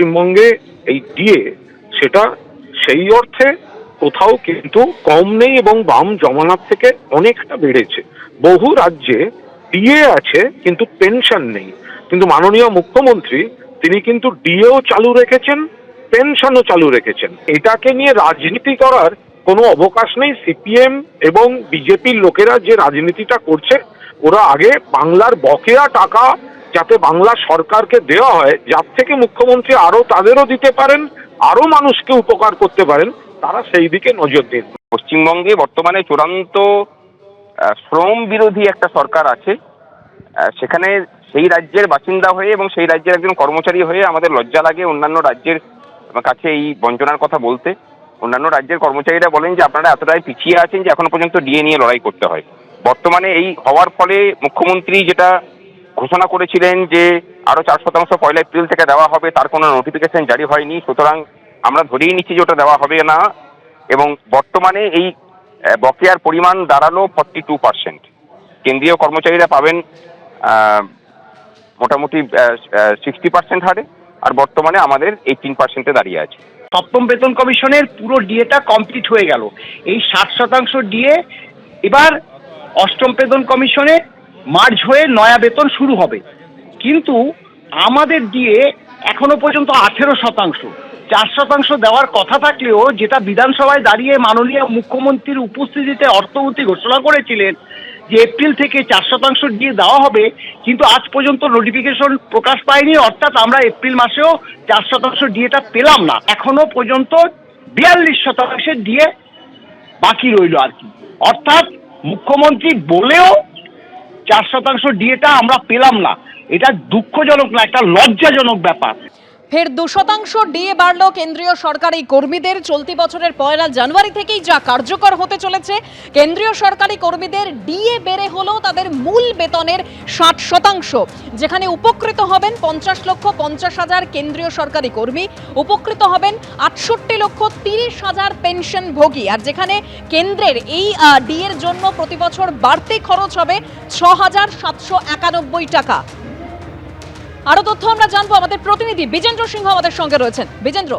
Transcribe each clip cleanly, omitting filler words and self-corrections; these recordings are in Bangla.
পশ্চিমবঙ্গে এই ডিএ সেটা সেই অর্থে কোথাও কিন্তু কম নেই এবং বাম জমানার থেকে অনেকটা বেড়েছে। বহু রাজ্যে ডিএ আছে কিন্তু পেনশন নেই, কিন্তু মাননীয় মুখ্যমন্ত্রী তিনি কিন্তু ডিএও চালু রেখেছেন, পেনশনও চালু রেখেছেন। এটাকে নিয়ে রাজনীতি করার কোনো অবকাশ নেই। সিপিএম এবং বিজেপির লোকেরা যে রাজনীতিটা করছে, ওরা আগে বাংলার বকেয়া টাকা যাতে বাংলা সরকারকে দেওয়া হয়, যার থেকে মুখ্যমন্ত্রী আরো তাদেরও দিতে পারেন, আরো মানুষকে উপকার করতে পারেন, তারা সেই দিকে নজর দিন। পশ্চিমবঙ্গে বর্তমানে চূড়ান্ত শ্রম বিরোধী একটা সরকার আছে। সেখানে সেই রাজ্যের বাসিন্দা হয়ে এবং সেই রাজ্যের একজন কর্মচারী হয়ে আমাদের লজ্জা লাগে অন্যান্য রাজ্যের কাছে এই বঞ্চনার কথা বলতে। অন্যান্য রাজ্যের কর্মচারীরা বলেন যে আপনারা এতটাই পিছিয়ে আছেন যে এখনো পর্যন্ত ডিএ নিয়ে লড়াই করতে হয়। বর্তমানে এই হওয়ার ফলে মুখ্যমন্ত্রী যেটা ঘোষণা করেছিলেন যে আরো 4% 1 এপ্রিল থেকে দেওয়া হবে, তার কোনো নোটিফিকেশন জারি হয়নি। সুতরাং আমরা ধরেই নিচ্ছি যে ওটা দেওয়া হবে না। এবং বর্তমানে এই বকেয়ার পরিমাণ দাঁড়ালো 42%। কেন্দ্রীয় কর্মচারীরা পাবেন মোটামুটি 60% হারে, আর বর্তমানে আমাদের 18%-এ দাঁড়িয়ে আছে। সপ্তম বেতন কমিশনের পুরো ডিএটা কমপ্লিট হয়ে গেল। এই 60% ডিএ এবার অষ্টম বেতন কমিশনে মার্জ হয়ে নয়া বেতন শুরু হবে। কিন্তু আমাদের ডিএ এখনো পর্যন্ত 18%। 4% দেওয়ার কথা থাকলেও, যেটা বিধানসভায় দাঁড়িয়ে মাননীয় মুখ্যমন্ত্রীর উপস্থিতিতে অর্থমন্ত্রী ঘোষণা করেছিলেন যে এপ্রিল থেকে 4% ডিএ দেওয়া হবে, কিন্তু আজ পর্যন্ত নোটিফিকেশন প্রকাশ পায়নি। অর্থাৎ আমরা এপ্রিল মাসেও 4% ডিএটা পেলাম না। এখনো পর্যন্ত 42% ডিএ বাকি রইল আর কি। অর্থাৎ মুখ্যমন্ত্রী বলেও 4% ডিএটা আমরা পেলাম না। এটা দুঃখজনক না, একটা লজ্জাজনক ব্যাপার। ফের 2% ডিএ বাড়ল কেন্দ্রীয় সরকারি কর্মীদের। চলতি বছরের 1 জানুয়ারি থেকেই যা কার্যকর হতে চলেছে। কেন্দ্রীয় সরকারি কর্মীদের ডিএ বেড়ে হলো তাদের মূল বেতনের 60%, যেখানে উপকৃত হবেন 50,50,000 কেন্দ্রীয় সরকারি কর্মী, উপকৃত হবেন 68,30,000 পেনশনভোগী। আর যেখানে কেন্দ্রের এই ডিএর জন্য প্রতি বছর বাড়তি খরচ হবে 6,791 টাকা। আরো তথ্য আমরা জানবো, আমাদের প্রতিনিধি বিজেন্দ্র সিংহ আমাদের সঙ্গে রয়েছেন। বিজেন্দ্র,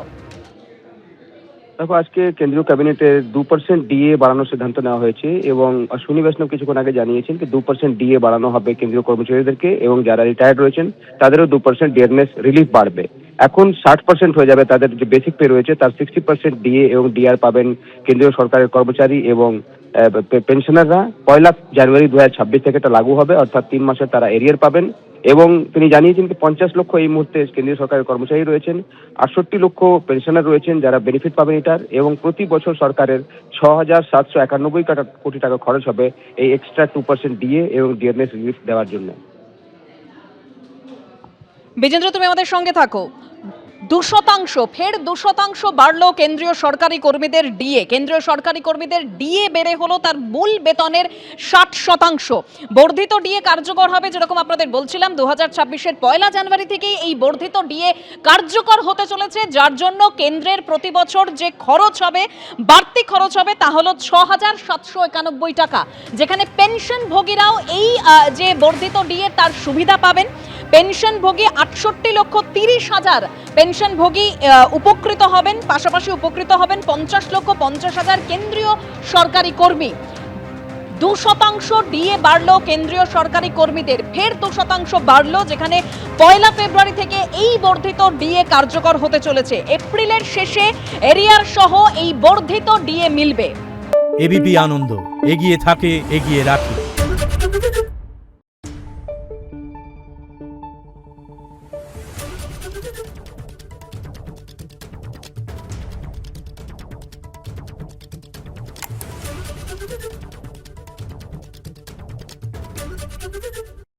দেখো, আজকে কেন্দ্রীয় ক্যাবিনেটে 2% ডিএ বাড়ানোর সিদ্ধান্ত নেওয়া হয়েছে এবং অশ্বিনী বৈষ্ণব কিছুক্ষণ আগে জানিয়েছেন যে 2% ডিএ বাড়ানো হবে কেন্দ্রীয় কর্মচারীদেরকে, এবং যারা রিটায়ার্ড রয়েছেন তাদেরও 2% ডিয়ারনেস রিলিফ বাড়বে। এখন 60% হয়ে যাবে তাদের যে বেসিক পে রয়েছে, তার 60% ডিএ এবং ডিআর পাবেন কেন্দ্রীয় সরকারের কর্মচারী এবং পেনশনাররা। 1 জানুয়ারি 2026 থেকে এটা লাগু হবে, অর্থাৎ 3 মাসের তারা এরিয়ার পাবেন। এবং তিনি জানিয়েছেন যে 50 লক্ষ এই মুহূর্তে কেন্দ্রীয় সরকারের কর্মচারী রয়েছেন, 68 লক্ষ পেনশনার রয়েছেন যারা বেনিফিট পাবেন এটার, এবং প্রতি বছর সরকারের 6,791 কোটি টাকা খরচ হবে এই এক্সট্রা 2% ডিএ এবং ডিয়ারনেস রিলিফ দেওয়ার জন্য। বিজেন্দ্র, তুমি আমাদের সঙ্গে থাকো। 2% ফের 2% বাড়লো কেন্দ্রীয় সরকারি কর্মীদের ডিএ। কেন্দ্রীয় সরকারি কর্মীদের ডিএ বেড়ে হলো তার মূল বেতনের 60%। বর্ধিত ডিএ কার্যকর হবে, যেরকম আপনাদের বলছিলাম 2026-এর 1 জানুয়ারি থেকেই এই বর্ধিত ডিএ কার্যকর হতে চলেছে, যার জন্য কেন্দ্রের প্রতি বছর যে খরচ হবে, বাড়তি খরচ হবে, তা হলো 6,791 টাকা। যেখানে পেনশনভোগীরাও এই যে বর্ধিত ডিএ তার সুবিধা পাবেন। পেনশনভোগী 68,30,000 পেনশনভোগী উপকৃত হবেন। পাশাপাশি উপকৃত হবেন 50,50,000 কেন্দ্রীয় সরকারি কর্মী। 2% ডিএ বাড়লো কেন্দ্রীয় সরকারি কর্মীদের। ফের 2% বাড়লো, যেখানে 1 ফেব্রুয়ারি থেকে এই বর্ধিত ডিএ কার্যকর হতে চলেছে। এপ্রিলের শেষে এরিয়ার সহ এই বর্ধিত ডিএ মিলবে। এবিপি আনন্দ, এগিয়ে থাকে, এগিয়ে রাখে। Thank you.